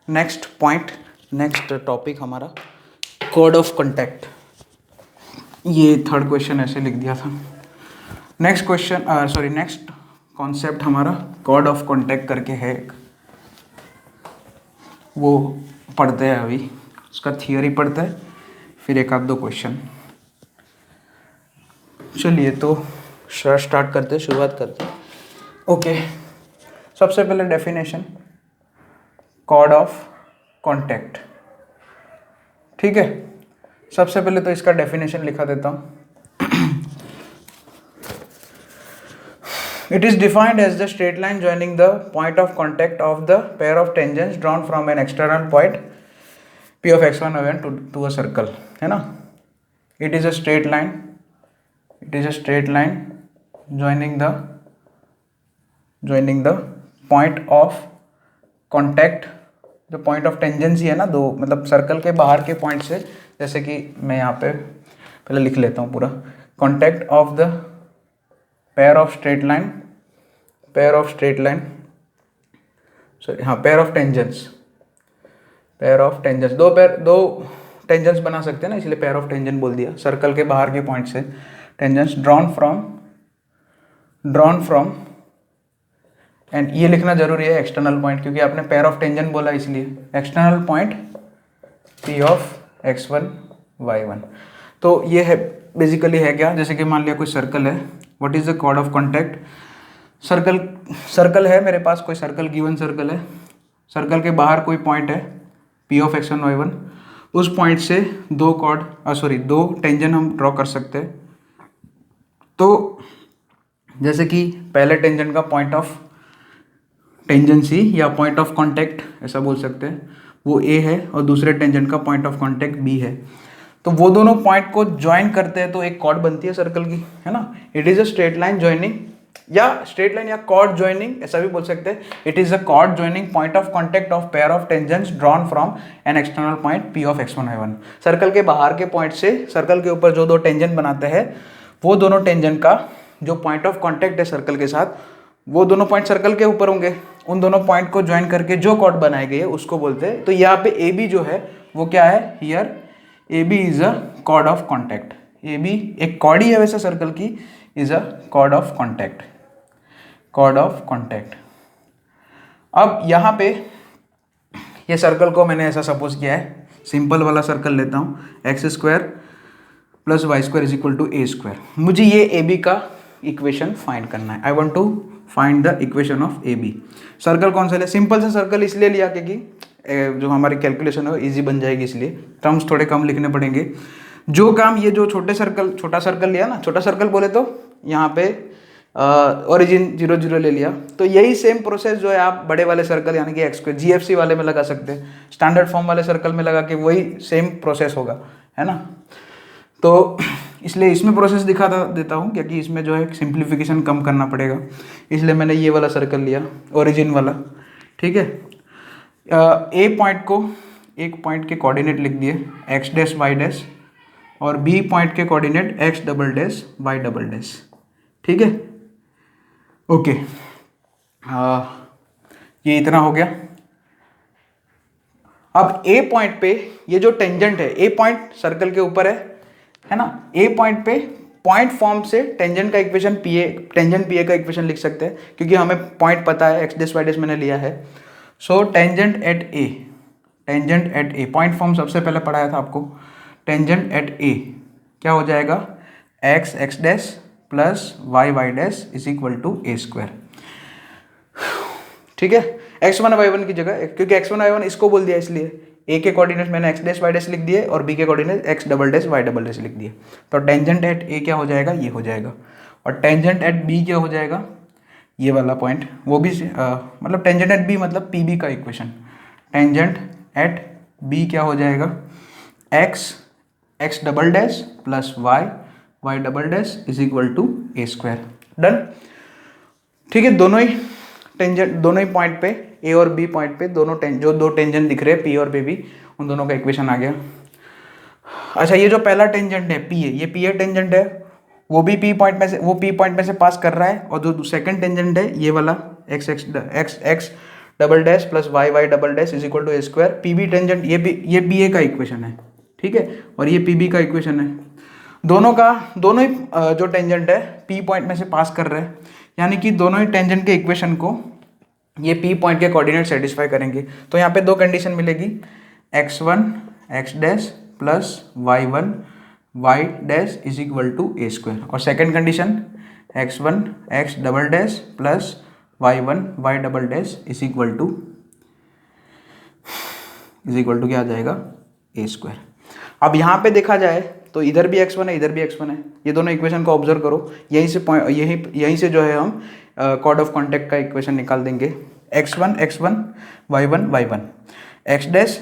Next point, next topic हमारा code of contact. ये third question ऐसे लिख दिया था। नेक्स्ट क्वेश्चन नेक्स्ट कॉन्सेप्ट हमारा कोड ऑफ कॉन्टैक्ट करके है एक, वो पढ़ते हैं अभी, उसका थियोरी पढ़ते हैं, फिर एक आध दो क्वेश्चन। चलिए तो स्टार्ट करते हैं, शुरुआत करते हैं। ओके, सबसे पहले डेफिनेशन कोड ऑफ कॉन्टैक्ट। ठीक है, सबसे पहले तो इसका डेफिनेशन लिखा देता हूँ। It is defined as the straight line joining the point of contact of the pair of tangents drawn from an external point P of x1 y1 to a circle, है ना। It is a straight line. It is a straight line joining the point of contact, जो point of tangency है ना, दो मतलब circle के बाहर के पॉइंट से, जैसे कि मैं यहाँ पे पहले लिख लेता हूँ पूरा, contact of the pair of straight line sorry हाँ pair of tangents, दो टेंजेंट्स बना सकते हैं ना, इसलिए pair of tangent बोल दिया। सर्कल के बाहर के पॉइंट से टेंजेंट्स ड्रॉन फ्रॉम एंड ये लिखना जरूरी है एक्सटर्नल पॉइंट, क्योंकि आपने पेयर ऑफ टेंजेंट बोला इसलिए external point P of x1 y1। तो ये है बेसिकली है क्या, जैसे कि मान लिया कोई सर्कल है, what is the code of contact. Circle है मेरे पास, कोई सर्कल गिवन सर्कल है, सर्कल के बाहर कोई पॉइंट है P of x1 y1, उस पॉइंट से दो टेंजेंट हम ड्रॉ कर सकते हैं। तो जैसे कि पहले टेंजेंट का पॉइंट ऑफ टेंजेंसी या पॉइंट ऑफ कांटेक्ट ऐसा बोल सकते हैं, वो A है, और दूसरे टेंजेंट का पॉइंट ऑफ कांटेक्ट B है। तो वो दोनों पॉइंट को ज्वाइन करते हैं तो एक कॉर्ड बनती है सर्कल की, है ना। It is a straight line joining, या स्ट्रेट लाइन या कॉर्ड ज्वाइनिंग ऐसा भी बोल सकते हैं। It is a cord joining point of contact of pair of tangents drawn from an external point P of x1 y1। Circle के बाहर के पॉइंट से सर्कल के ऊपर जो दो टेंजेंट बनाते हैं, वो दोनों टेंजेंट का जो पॉइंट ऑफ कांटेक्ट है सर्कल के साथ, वो दोनों पॉइंट सर्कल के ऊपर होंगे, उन दोनों पॉइंट को ज्वाइन करके जो कॉर्ड बनाई गई है उसको बोलते हैं। तो यहाँ पे ए बी जो है वो क्या है, here A B is a chord of contact. A B एक कॉर्ड ही है वैसे सर्कल की, is a chord of contact, chord of contact. अब यहाँ पे ये सर्कल को मैंने ऐसा सपोज किया है, सिंपल वाला सर्कल लेता हूँ, x² plus y² is equal to a²। मुझे ये ए बी का इक्वेशन फाइंड करना है। I want to find the equation of A B. Circle कौन सा लिया, सिंपल सा सर्कल इसलिए लिया क्योंकि जो हमारी कैलकुलेशन है वो ईजी बन जाएगी, इसलिए टर्म्स थोड़े कम लिखने पड़ेंगे। जो काम ये जो छोटा सर्कल लिया ना, छोटा सर्कल बोले तो यहाँ पे ओरिजिन 0 0 ले लिया, तो यही सेम प्रोसेस जो है आप बड़े वाले सर्कल यानी कि x² GFC वाले में लगा सकते हैं, स्टैंडर्ड फॉर्म वाले सर्कल में लगा के वही सेम प्रोसेस होगा, है ना। तो इसलिए इसमें प्रोसेस दिखा देता हूँ क्योंकि इसमें जो है सिंप्लीफिकेशन कम करना पड़ेगा, इसलिए मैंने ये वाला सर्कल लिया ओरिजिन वाला। ठीक है, एक पॉइंट के कोऑर्डिनेट लिख दिए x' y', और बी पॉइंट के कोऑर्डिनेट x', y'। ठीक है, ओके, ये इतना हो गया। अब ए पॉइंट पे ये जो टेंजेंट है, ए पॉइंट सर्कल के ऊपर है ना, ए पॉइंट पे पॉइंट फॉर्म से टेंजेंट का इक्वेशन टेंजेंट पी ए का इक्वेशन लिख सकते हैं, क्योंकि हमें पॉइंट पता है x', y' मैंने लिया है। So tangent at A point form सबसे पहले पढ़ाया था आपको। टेंजेंट एट ए क्या हो जाएगा, x' plus y' is equal to a²। ठीक है, x1 y1 की जगह, क्योंकि x1 y1 इसको बोल दिया इसलिए a के कोऑर्डिनेट मैंने x' y' लिख दिए और b के कोऑर्डिनेट x', y' लिख दिए। तो टेंजेंट एट a क्या हो जाएगा, ये हो जाएगा, और टेंजेंट एट b क्या हो जाएगा, ये वाला पॉइंट, वो भी मतलब टेंजेंट एट b मतलब pb का इक्वेशन। टेंजेंट एट b क्या हो जाएगा, x' plus y' is equal to a²। Done. ठीक है, दोनों ही पॉइंट पे ए और बी पॉइंट पे जो दो टेंजेंट दिख रहे हैं पी और बी, उन दोनों का इक्वेशन आ गया। अच्छा, ये जो पहला टेंजेंट है पी ए, ये पी ए टेंजेंट है, वो भी पी पॉइंट में से पास कर रहा है, और जो सेकंड टेंजेंट है ये वाला x' double dash plus y y double dash is equal to a square. P B tangent ये बी ए का इक्वेशन है, ठीक है, और ये पी बी का इक्वेशन है। दोनों ही जो टेंजेंट है पी पॉइंट में से पास कर रहे हैं, यानी कि दोनों ही टेंजेंट के इक्वेशन को ये पी पॉइंट के कोऑर्डिनेट सेटिस्फाई करेंगे। तो यहाँ पे दो कंडीशन मिलेगी, x1 x dash plus y1 y dash is equal to a square, और second condition x1 x double dash plus y1 y double dash is equal to क्या आ जाएगा, ए स्क्वायर। अब यहाँ पे देखा जाए तो इधर भी x1 है, इधर भी x1 है, ये दोनों इक्वेशन को ऑब्जर्व करो। यहीं से जो है हम कॉर्ड ऑफ कॉन्टैक्ट का इक्वेशन निकाल देंगे। x1 x1 y1 y1 x dash,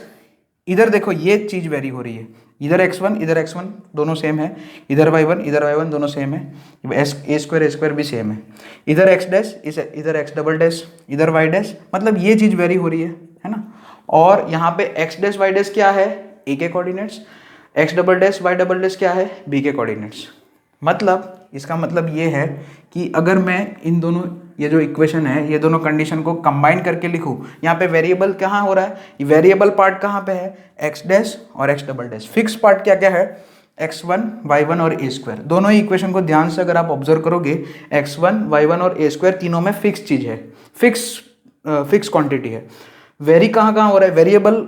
इधर देखो ये चीज़ वेरी हो रही है, इधर x1 दोनों सेम है, इधर y1 दोनों सेम है, ए स्क्वायर भी सेम है, इधर x डैश इधर x डबल डैश इधर y डैश, मतलब ये चीज़ वेरी हो रही है ना। और यहाँ पे x डैश y डैश क्या है, ए के coordinates, x double dash y double dash क्या है, बी के कोऑर्डिनेट्स। मतलब इसका मतलब ये है कि अगर मैं इन दोनों ये जो इक्वेशन है ये दोनों कंडीशन को कंबाइन करके लिखूँ, यहाँ पे वेरिएबल कहाँ हो रहा है, वेरिएबल पार्ट कहाँ पे है, x डैश और x double dash. Fix part क्या क्या है, x1 y1 और ए स्क्वायर। दोनों ही इक्वेशन को ध्यान से अगर आप ऑब्जर्व करोगे, x1 y1 और ए स्क्वायर तीनों में फिक्स चीज़ है, फिक्स क्वांटिटी है। वेरी कहाँ कहाँ हो रहा है, वेरिएबल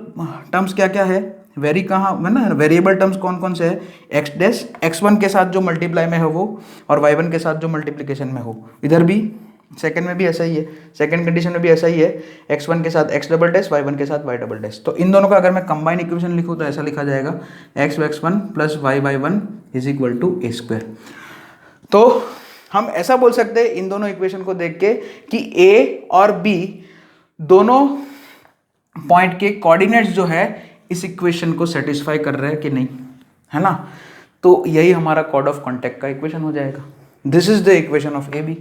टर्म्स क्या क्या है, वेरी कहाँ है ना, वेरिएबल टर्म्स कौन कौन से है, एक्स डैश x1 के साथ जो मल्टीप्लाई में है वो, और y1 के साथ जो मल्टीप्लिकेशन में हो। इधर भी सेकंड में भी ऐसा ही है, सेकंड कंडीशन में भी ऐसा ही है, x1 के साथ x डबल डैश, y1 के साथ y डबल डैश। तो इन दोनों का अगर मैं कंबाइन इक्वेशन लिखूँ तो ऐसा लिखा जाएगा x1 plus y1 is equal to a square. तो हम ऐसा बोल सकते हैं इन दोनों इक्वेशन को देख के कि a और b दोनों पॉइंट के कोऑर्डिनेट्स जो है इस इक्वेशन को सेटिस्फाई कर रहे हैं कि नहीं, है ना। तो यही हमारा कॉर्ड ऑफ कॉन्टैक्ट का इक्वेशन हो जाएगा। This is the equation of A B,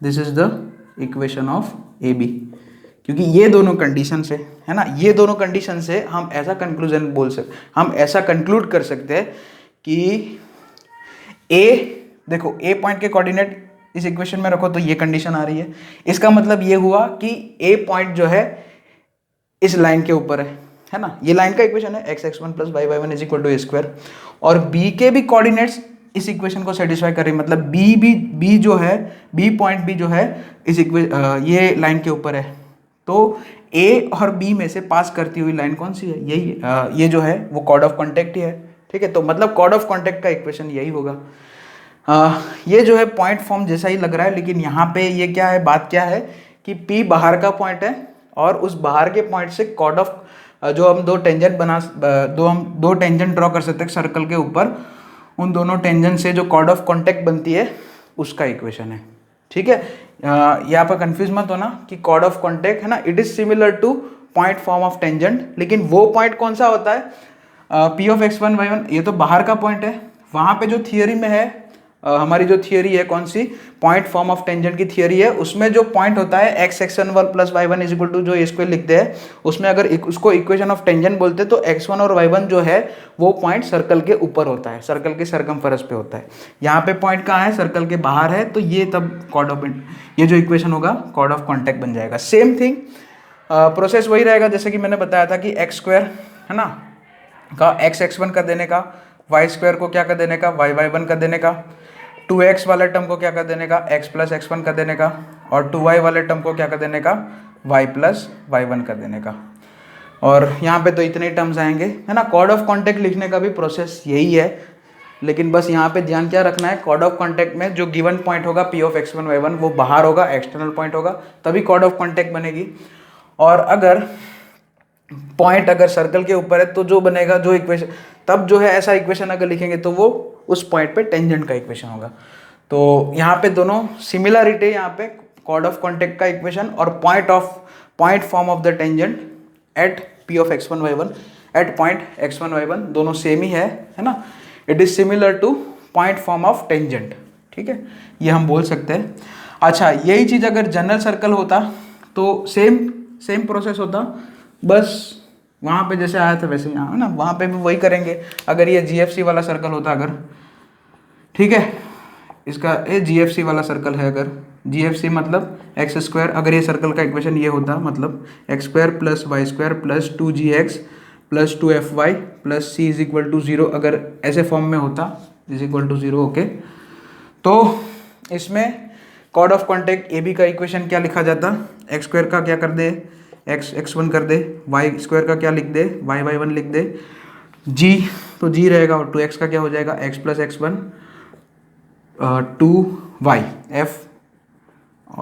this is the equation of A B, क्योंकि ये दोनों कंडीशन से, है ना, ये दोनों कंडीशन से हम ऐसा कंक्लूजन हम ऐसा कंक्लूड कर सकते हैं कि ए, देखो ए पॉइंट के कोऑर्डिनेट इस इक्वेशन में रखो तो ये कंडीशन आ रही है, इसका मतलब ये हुआ कि ए पॉइंट जो है इस लाइन के ऊपर है ना, ये लाइन का इक्वेशन है x1 plus y1 is equal to a square, और b के भी कोऑर्डिनेट्स इस इक्वेशन को सेटिस्फाई कर रही है, मतलब b जो है, b पॉइंट भी जो है इस ये लाइन के ऊपर है। तो a और b में से पास करती हुई लाइन कौन सी है, यही ये जो है वो कॉर्ड ऑफ कॉन्टैक्ट ही है, ठीक है। तो मतलब कॉर्ड ऑफ कॉन्टैक्ट का इक्वेशन यही होगा। ये जो है पॉइंट फॉर्म जैसा ही लग रहा है, लेकिन यहाँ पे ये क्या है, बात क्या है कि p बाहर का पॉइंट है, और उस बाहर के पॉइंट से कॉर्ड ऑफ जो हम दो टेंजेंट ड्रॉ कर सकते हैं सर्कल के ऊपर, उन दोनों टेंजेंट से जो कॉर्ड ऑफ कॉन्टैक्ट बनती है उसका इक्वेशन है, ठीक है। यहाँ पर कंफ्यूज मत होना कि कॉर्ड ऑफ कॉन्टैक्ट है ना, it is similar to point form of tangent, लेकिन वो पॉइंट कौन सा होता है, पी ऑफ x1 y1, ये तो बाहर का पॉइंट है। वहाँ पे जो थियोरी में है, हमारी जो थियोरी है कौन सी, पॉइंट फॉर्म ऑफ टेंजेंट की थियोरी है, उसमें जो पॉइंट होता है x1 plus y1 is equal to जो ए स्क्वायर लिखते हैं, उसमें अगर उसको इक्वेशन ऑफ टेंजेंट बोलते हैं तो x1 और y1 जो है वो पॉइंट सर्कल के ऊपर होता है, सर्कल के सरकमफेरेंस पे होता है। यहाँ पे पॉइंट कहाँ है, सर्कल के बाहर है, तो ये तब कॉर्ड ऑफ, ये जो इक्वेशन होगा कॉर्ड ऑफ कॉन्टैक्ट बन जाएगा। सेम थिंग प्रोसेस वही रहेगा जैसे कि मैंने बताया था कि एक्स स्क्वायर है ना का x1 कर देने का, y स्क्वायर को क्या कर देने का, y1 कर देने का, 2x वाले टर्म को क्या कर देने का, x प्लस x1 कर देने का, और 2y वाले टर्म को क्या कर देने का, y प्लस y1 कर देने का। और यहाँ पे तो इतने टर्म्स आएंगे, है ना। कॉर्ड ऑफ कॉन्टैक्ट लिखने का भी प्रोसेस यही है, लेकिन बस यहाँ पे ध्यान क्या रखना है, कॉर्ड ऑफ कॉन्टैक्ट में जो गिवन पॉइंट होगा p ऑफ x1 y1 वो बाहर होगा, एक्सटर्नल पॉइंट होगा, तभी कॉर्ड ऑफ कॉन्टैक्ट बनेगी। और अगर पॉइंट अगर सर्कल के ऊपर है तो जो बनेगा, जो इक्वेशन, तब जो है ऐसा इक्वेशन अगर लिखेंगे तो वो उस पॉइंट पे टेंजेंट का इक्वेशन होगा। तो यहाँ पे दोनों सिमिलरिटी, यहाँ पे कॉर्ड ऑफ कॉन्टैक्ट का इक्वेशन और point form of the tangent at p of x1 y1 at point x1 y1 दोनों सेम ही है ना। It is similar to point form of tangent, ठीक है, ये हम बोल सकते हैं। अच्छा, यही चीज़ अगर जनरल सर्कल होता तो सेम प्रोसेस होता, बस वहाँ पे जैसे आया था वैसे यहाँ है ना, वहाँ पे भी वही करेंगे। अगर ये GFC वाला सर्कल होता अगर, ठीक है, इसका ये GFC वाला सर्कल है, अगर GFC मतलब एक्स स्क्वायर, अगर ये सर्कल का इक्वेशन ये होता मतलब x square plus y square plus 2gx plus 2fy plus c is equal to 0, अगर ऐसे फॉर्म में होता इज इक्वल टू 0, ओके। तो इसमें chord of contact A B का इक्वेशन क्या लिखा जाता, एक्स स्क्वायर का क्या कर दे x1 कर दे, वाई स्क्वायर का क्या लिख दे y1 लिख दे, g तो g रहेगा और 2x का क्या हो जाएगा x plus x1 2y,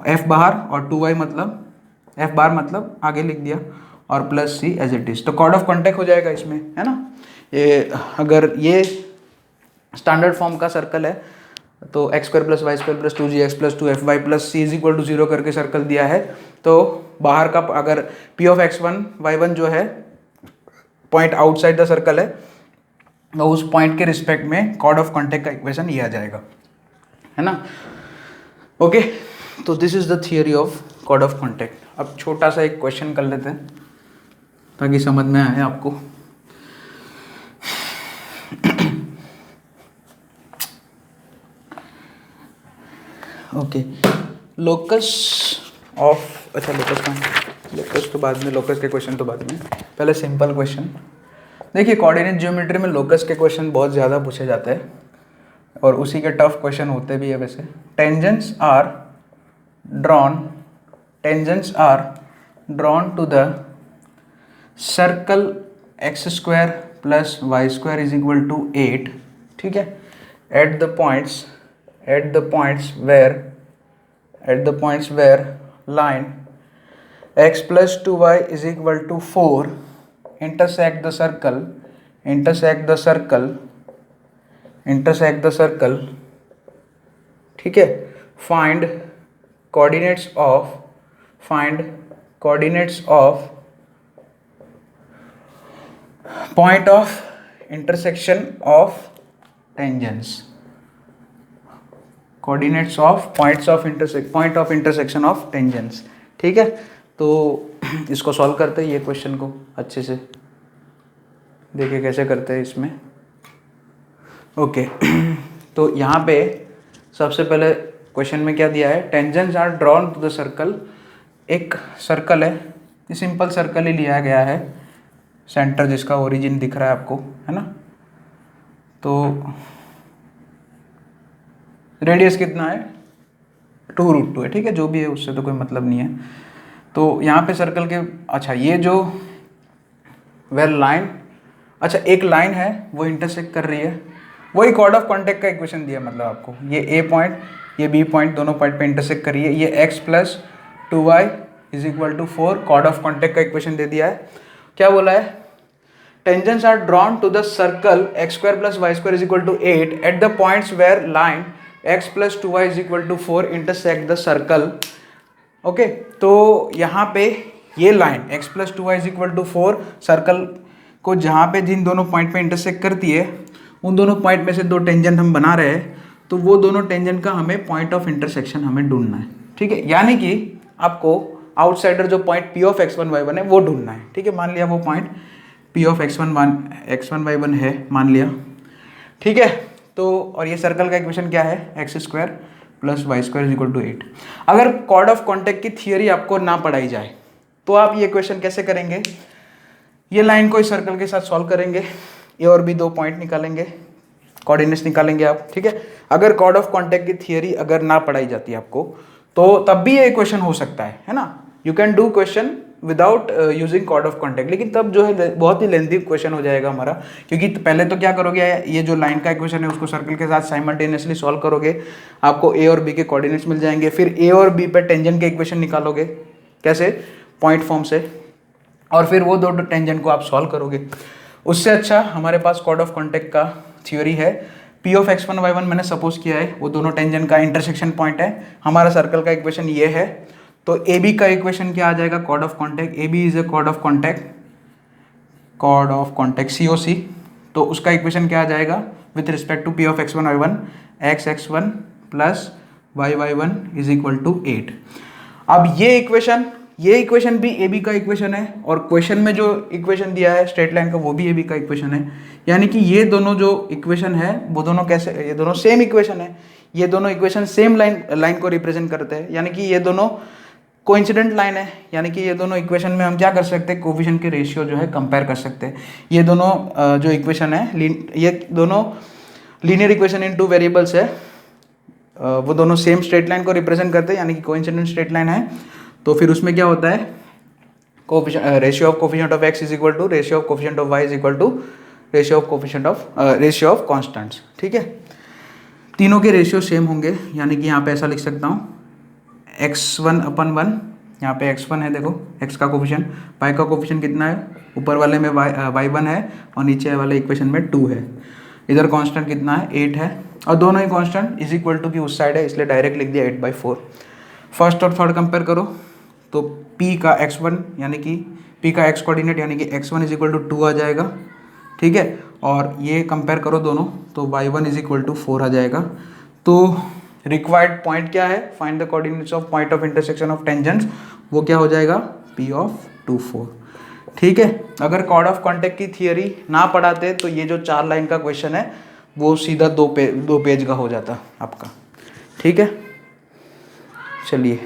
f बाहर और 2y मतलब f बार मतलब आगे लिख दिया और plus c as it is. तो कॉर्ड ऑफ कॉन्टैक्ट हो जाएगा इसमें, है ना। ये अगर ये स्टैंडर्ड फॉर्म का सर्कल है तो x square plus y square plus 2gx plus 2fy plus c is equal to 0 करके सर्कल दिया है, तो बाहर का अगर p ऑफ x1 y1 जो है पॉइंट आउटसाइड द सर्कल है, तो उस पॉइंट के रिस्पेक्ट में कॉर्ड ऑफ कॉन्टैक्ट का इक्वेशन ये आ जाएगा, है ना। ओके, तो this is the theory of chord of contact. अब छोटा सा एक क्वेश्चन कर लेते हैं ताकि समझ में आए आपको। ओके, लोकस ऑफ, अच्छा लोकस का, लोकस तो बाद में, लोकस के क्वेश्चन तो बाद में, पहले सिंपल क्वेश्चन देखिए। कोऑर्डिनेट ज्योमेट्री में लोकस के क्वेश्चन बहुत ज़्यादा पूछे जाते हैं और उसी के टफ क्वेश्चन होते भी है वैसे। Tangents are drawn to the circle x square plus y square is equal to 8, ठीक है, at the points where line x plus 2y is equal to 4 intersect the circle, ठीक है। find coordinates of point of intersection of tangents, coordinates of point of intersection of tangents, ठीक है। तो इसको solve करते हैं, ये क्वेश्चन को अच्छे से देखिए कैसे करते हैं इसमें। ओके, तो यहाँ पे सबसे पहले क्वेश्चन में क्या दिया है, tangents are drawn to the circle. एक सर्कल है, ये सिंपल सर्कल ही लिया गया है, सेंटर जिसका ओरिजिन दिख रहा है आपको, है ना। तो रेडियस कितना है 2√2 है, ठीक है, जो भी है उससे तो कोई मतलब नहीं है। तो यहाँ पे सर्कल के, अच्छा ये जो लाइन, अच्छा एक लाइन है वो इंटरसेक्ट कर रही है, वही कॉर्ड ऑफ कॉन्टैक्ट का इक्वेशन दिया, मतलब आपको ये ए पॉइंट ये बी पॉइंट दोनों पॉइंट पे इंटरसेक्ट कर रही है, ये x plus 2y is equal to 4 chord of contact का इक्वेशन दे दिया है। क्या बोला है, tangents are drawn to the circle x square plus y square is equal to 8 at the points where line x plus 2y is equal to 4 intersect the circle. Okay, तो यहाँ पे ये line x plus 2y is equal to 4 circle को जहाँ पे जिन दोनों point पे intersect करती है, उन दोनों पॉइंट में से दो टेंजेंट हम बना रहे हैं, तो वो दोनों टेंजेंट का हमें पॉइंट ऑफ इंटरसेक्शन हमें ढूंढना है, ठीक है। यानी कि आपको आउटसाइडर जो point p of x1 y1 है वो ढूंढना है, ठीक है। मान लिया वो point p of x1 y1 है, मान लिया, ठीक है। तो और ये सर्कल का इक्वेशन क्या है, x square plus y square is equal to 8। अगर कॉर्ड ऑफ कॉन्टैक्ट की थियरी आपको ना पढ़ाई जाए तो आप ये क्वेश्चन कैसे करेंगे, ये लाइन को इस सर्कल के साथ सॉल्व करेंगे, ए और बी दो पॉइंट निकालेंगे, कोऑर्डिनेट्स निकालेंगे आप, ठीक है। अगर कॉर्ड ऑफ कॉन्टैक्ट की थियरी अगर ना पढ़ाई जाती है आपको, तो तब भी ये इक्वेशन हो सकता है ना। You can do question without using chord of contact, लेकिन तब जो है बहुत ही लेंथी क्वेश्चन हो जाएगा हमारा, क्योंकि पहले तो क्या करोगे, ये जो लाइन का इक्वेशन है उसको सर्कल के साथ साइमल्टेनियसली सॉल्व करोगे, आपको ए और बी के कोऑर्डिनेट्स मिल जाएंगे, फिर ए और बी पे टेंजेंट के इक्वेशन निकालोगे, कैसे, पॉइंट फॉर्म से, और फिर वो दो टेंजेंट को आप सॉल्व करोगे। उससे अच्छा हमारे पास कॉर्ड ऑफ कॉन्टैक्ट का थ्योरी है, p ऑफ x1 y1 मैंने सपोज किया है, वो दोनों टेंजेंट का इंटरसेक्शन पॉइंट है, हमारा सर्कल का इक्वेशन ये है, तो ए बी का इक्वेशन क्या आ जाएगा, chord of contact, A B is a chord of contact COC, तो उसका इक्वेशन क्या आ जाएगा with respect to p of x1 y1, x1 plus y1 is equal to 8। अब ये इक्वेशन ये इक्वेशन भी ए बी का इक्वेशन है और क्वेश्चन में जो इक्वेशन दिया है स्ट्रेट लाइन का वो भी ए बी का इक्वेशन है। यानी कि ये दोनों जो इक्वेशन है वो दोनों कैसे, ये दोनों सेम इक्वेशन है, ये दोनों इक्वेशन सेम लाइन को रिप्रेजेंट करते हैं, यानी कि ये दोनों कोइंसिडेंट लाइन है। यानी कि ये दोनों इक्वेशन में हम क्या कर सकते हैं, कोफिशिएंट के रेशियो जो है कंपेयर कर सकते हैं। ये दोनों जो इक्वेशन है, ये दोनों linear equation in two variables है, वो दोनों सेम स्ट्रेट लाइन को रिप्रेजेंट करते हैं, यानी कि कोइंसिडेंट स्ट्रेट लाइन है। तो फिर उसमें क्या होता है, ratio of coefficient of x is equal to ratio of coefficient of y is equal to ratio of constants. ठीक है, तीनों के रेशियो सेम होंगे, यानी कि यहाँ पे ऐसा लिख सकता हूँ x1/1, यहाँ पे x1 है, देखो x का कोफिशिएंट, y का कोफिशिएंट कितना है, ऊपर वाले में y1 है और नीचे वाले इक्वेशन में 2 है। इधर कांस्टेंट कितना है, 8 है, और दोनों ही कांस्टेंट इज इक्वल टू की उस साइड है, इसलिए डायरेक्ट लिख दिया 8/4। फर्स्ट और थर्ड कंपेयर करो तो p का x1 यानी कि p का x कोऑर्डिनेट यानी कि x1 इज इक्वल टू 2 आ जाएगा। ठीक है, और ये कंपेयर करो दोनों तो y1 इज इक्वल टू 4 आ जाएगा। तो रिक्वायर्ड पॉइंट क्या है, find the coordinates of point of intersection of tangents, वो क्या हो जाएगा, P ऑफ 2 4। ठीक है, अगर कॉर्ड ऑफ कॉन्टैक्ट की थियरी ना पढ़ाते तो ये जो 4 लाइन का क्वेश्चन है वो सीधा 2 पेज का हो जाता आपका। ठीक है, चलिए।